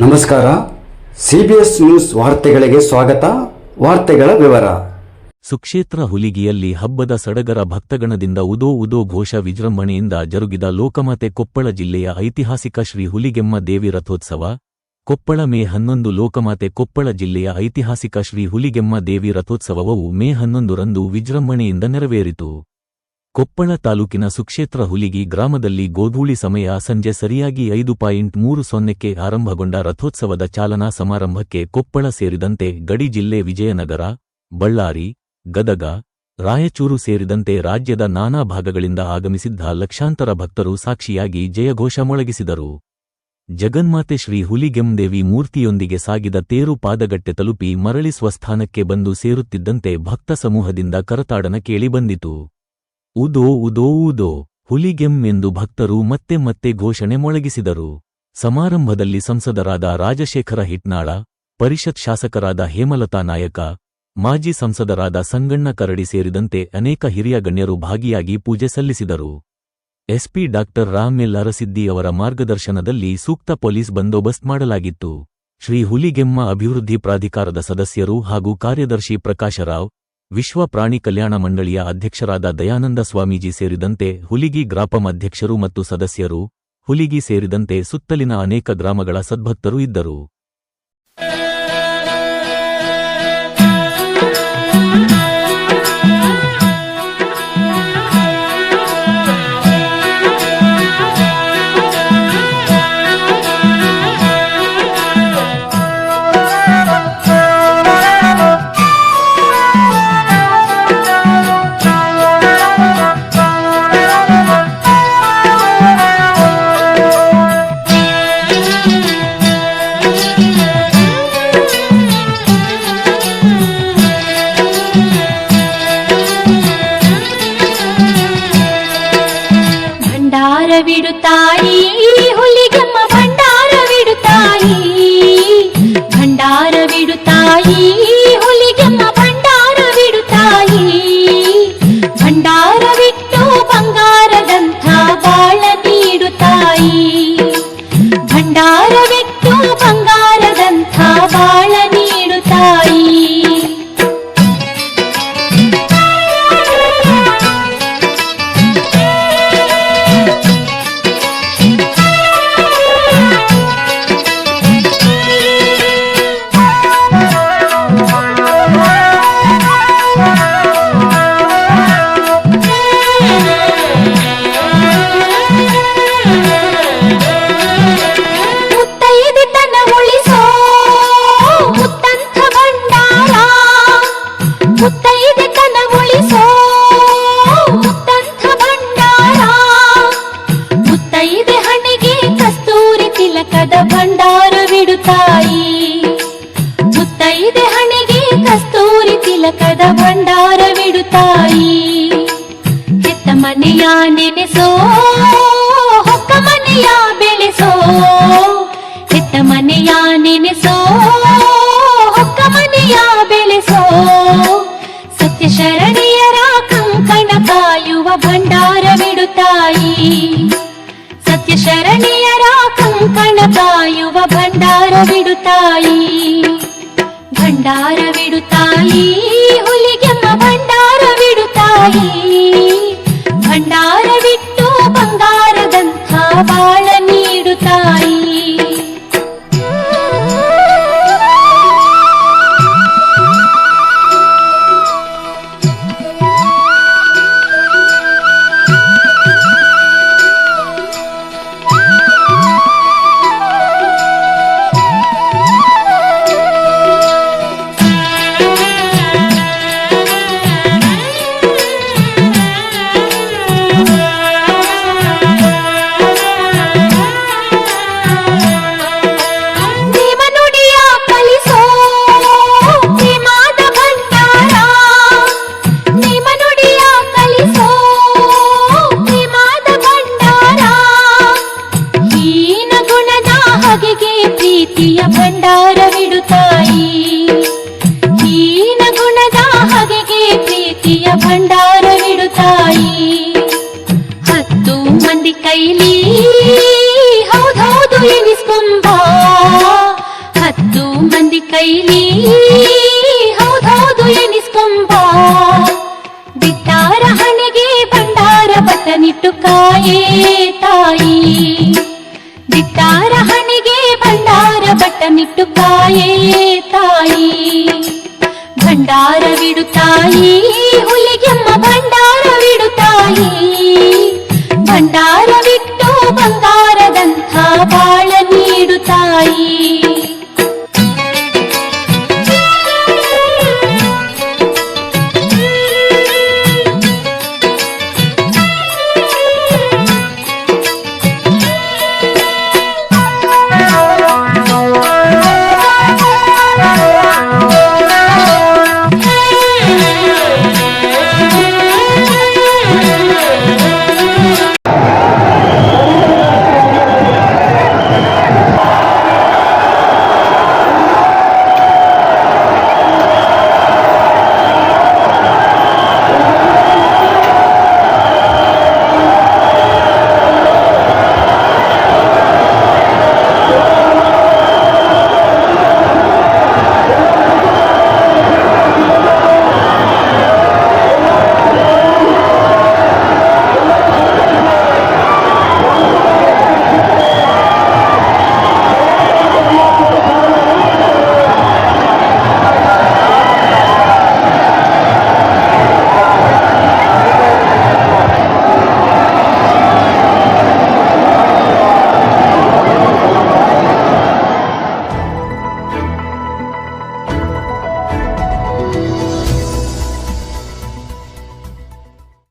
ನಮಸ್ಕಾರ. CBS news ವಾರ್ತೆಗಳಿಗೆ ಸ್ವಾಗತ. ವಾರ್ತೆಗಳ ವಿವರ. ಸುಕ್ಷೇತ್ರ ಹುಲಿಗಿಯಲ್ಲಿ ಹಬ್ಬದ ಸಡಗರ ಭಕ್ತಗಣದಿಂದ ಉದೋ ಉದೋ ಘೋಷ ವಿಜೃಂಭಣೆಯಿಂದ ಜರುಗಿದ ಲೋಕಮಾತೆ ಕೊಪ್ಪಳ ಜಿಲ್ಲೆಯ ಐತಿಹಾಸಿಕ ಶ್ರೀ ಹುಲಿಗೆಮ್ಮ ದೇವಿ ರಥೋತ್ಸವ. ಕೊಪ್ಪಳ ಮೇ 11. ಲೋಕಮಾತೆ ಕೊಪ್ಪಳ ಜಿಲ್ಲೆಯ ಐತಿಹಾಸಿಕ ಶ್ರೀ ಹುಲಿಗೆಮ್ಮ ದೇವಿ ರಥೋತ್ಸವವು ಮೇ 11ರಂದು ವಿಜೃಂಭಣೆಯಿಂದ ನೆರವೇರಿತು. ಕೊಪ್ಪಳ ತಾಲೂಕಿನ ಸುಕ್ಷೇತ್ರ ಹುಲಿಗಿ ಗ್ರಾಮದಲ್ಲಿ ಗೋಧೂಳಿ ಸಮಯ ಸಂಜೆ ಸರಿಯಾಗಿ 5:30ಕ್ಕೆ ಆರಂಭಗೊಂಡ ರಥೋತ್ಸವದ ಚಾಲನಾ ಸಮಾರಂಭಕ್ಕೆ ಕೊಪ್ಪಳ ಸೇರಿದಂತೆ ಗಡಿ ಜಿಲ್ಲೆ ವಿಜಯನಗರ, ಬಳ್ಳಾರಿ, ಗದಗ, ರಾಯಚೂರು ಸೇರಿದಂತೆ ರಾಜ್ಯದ ನಾನಾ ಭಾಗಗಳಿಂದ ಆಗಮಿಸಿದ್ದ ಲಕ್ಷಾಂತರ ಭಕ್ತರು ಸಾಕ್ಷಿಯಾಗಿ ಜಯಘೋಷ ಮೊಳಗಿಸಿದರು. ಜಗನ್ಮಾತೆ ಶ್ರೀ ಹುಲಿಗೆಮ್ಮದೇವಿ ಮೂರ್ತಿಯೊಂದಿಗೆ ಸಾಗಿದ ತೇರು ಪಾದಗಟ್ಟೆ ತಲುಪಿ ಮರಳಿ ಸ್ವಸ್ಥಾನಕ್ಕೆ ಬಂದು ಸೇರುತ್ತಿದ್ದಂತೆ ಭಕ್ತ ಸಮೂಹದಿಂದ ಕರತಾಡನ ಕೇಳಿಬಂದಿತು. ಉದೋ ಉದೋ ಉದೋ ಹುಲಿಗೆಮ್ ಎಂದು ಭಕ್ತರು ಮತ್ತೆ ಮತ್ತೆ ಘೋಷಣೆ ಮೊಳಗಿಸಿದರು. ಸಮಾರಂಭದಲ್ಲಿ ಸಂಸದರಾದ ರಾಜಶೇಖರ ಹಿಟ್ನಾಳ, ಪರಿಷತ್ ಶಾಸಕರಾದ ಹೇಮಲತಾ ನಾಯಕ, ಮಾಜಿ ಸಂಸದರಾದ ಸಂಗಣ್ಣ ಕರಡಿ ಸೇರಿದಂತೆ ಅನೇಕ ಹಿರಿಯ ಗಣ್ಯರು ಭಾಗಿಯಾಗಿ ಪೂಜೆ ಸಲ್ಲಿಸಿದರು. ಎಸ್ಪಿ ಡಾ. ರಾಮ್ ಎಲ್ ಅರಸಿದ್ದಿ ಅವರ ಮಾರ್ಗದರ್ಶನದಲ್ಲಿ ಸೂಕ್ತ ಪೊಲೀಸ್ ಬಂದೋಬಸ್ತ್ ಮಾಡಲಾಗಿತ್ತು. ಶ್ರೀ ಹುಲಿಗೆಮ್ಮ ಅಭಿವೃದ್ಧಿ ಪ್ರಾಧಿಕಾರದ ಸದಸ್ಯರು ಹಾಗೂ ಕಾರ್ಯದರ್ಶಿ ಪ್ರಕಾಶರಾವ್, ವಿಶ್ವ ಪ್ರಾಣಿ ಕಲ್ಯಾಣ ಮಂಡಳಿಯ ಅಧ್ಯಕ್ಷರಾದ ದಯಾನಂದ ಸ್ವಾಮೀಜಿ ಸೇರಿದಂತೆ ಹುಲಿಗಿ ಗ್ರಾಪಂ ಅಧ್ಯಕ್ಷರು ಮತ್ತು ಸದಸ್ಯರು, ಹುಲಿಗಿ ಸೇರಿದಂತೆ ಸುತ್ತಲಿನ ಅನೇಕ ಗ್ರಾಮಗಳ ಸದ್ಭಕ್ತರು ಇದ್ದರು. ಭಂಡಾರವಿಡುತ್ತಾಯಿ ಹುಲಿಗೆಮ್ಮ ಭಂಡಾರವಿಡುತ್ತಾಯಿ, ಭಂಡಾರವಿಡುತ್ತಾಯಿ ಹುಲಿಗೆಮ್ಮ ಭಂಡಾರವಿಡುತ್ತಾಯಿ. ಭಂಡಾರವಿಟ್ಟು ಬಂಗಾರದಂಥ ಬಾಳ ನೀಡುತ್ತಾಯಿ, ಭಂಡಾರವಿಟ್ಟು ಬಂಗಾರದಂಥ ಬಾಳ ನೀಡುತ್ತಾಯಿ. ಭಂಡಾರವಿಡುತ್ತಾಯಿ ಮುತ್ತೈದೆ ಹಣೆಗೆ ಕಸ್ತೂರಿ ತಿಲಕದ ಭಂಡಾರವಿಡುತ್ತಾಯಿ. ಹೆತ್ತ ಮನೆಯ ನೆನೆಸೋ ಹೊಕ್ಕ ಮನೆಯ ಬೆಳೆಸೋ, ಹೆತ್ತ ಮನೆಯ ನೆನೆಸೋ ಹೊಕ್ಕ ಮನೆಯ ಬೆಳೆಸೋ. ಸತ್ಯ ಶರಣೆಯರ ಕಂಕಣ ಕಾಯುವ ಭಂಡಾರವಿಡುತ್ತಾಯಿ, ಸತ್ಯ ಶರಣೆಯರ ಕಂಕಣ ಕಾಯುವ ಭಂಡಾರವಿಡುತ್ತಾಯಿ. ಭಂಡಾರವಿಡುತ್ತಾಯಿ ಹುಲಿಗೆಮ್ಮ ಭಂಡಾರವಿಡುತ್ತಾಯಿ, ಭಂಡಾರವಿಟ್ಟು ಬಂಗಾರದಂಥ ಬಾಳ ನೀಡುತ್ತಾಯಿ. ಬಟ್ಟನಿಟ್ಟು ಕಾಯೇ ತಾಯಿ ದಿಟ್ಟಾರ ಹಣಿಗೆ ಭಂಡಾರ ಬಟ್ಟನಿಟ್ಟು ಕಾಯೇ ತಾಯಿ ಭಂಡಾರವಿಡು ತಾಯಿ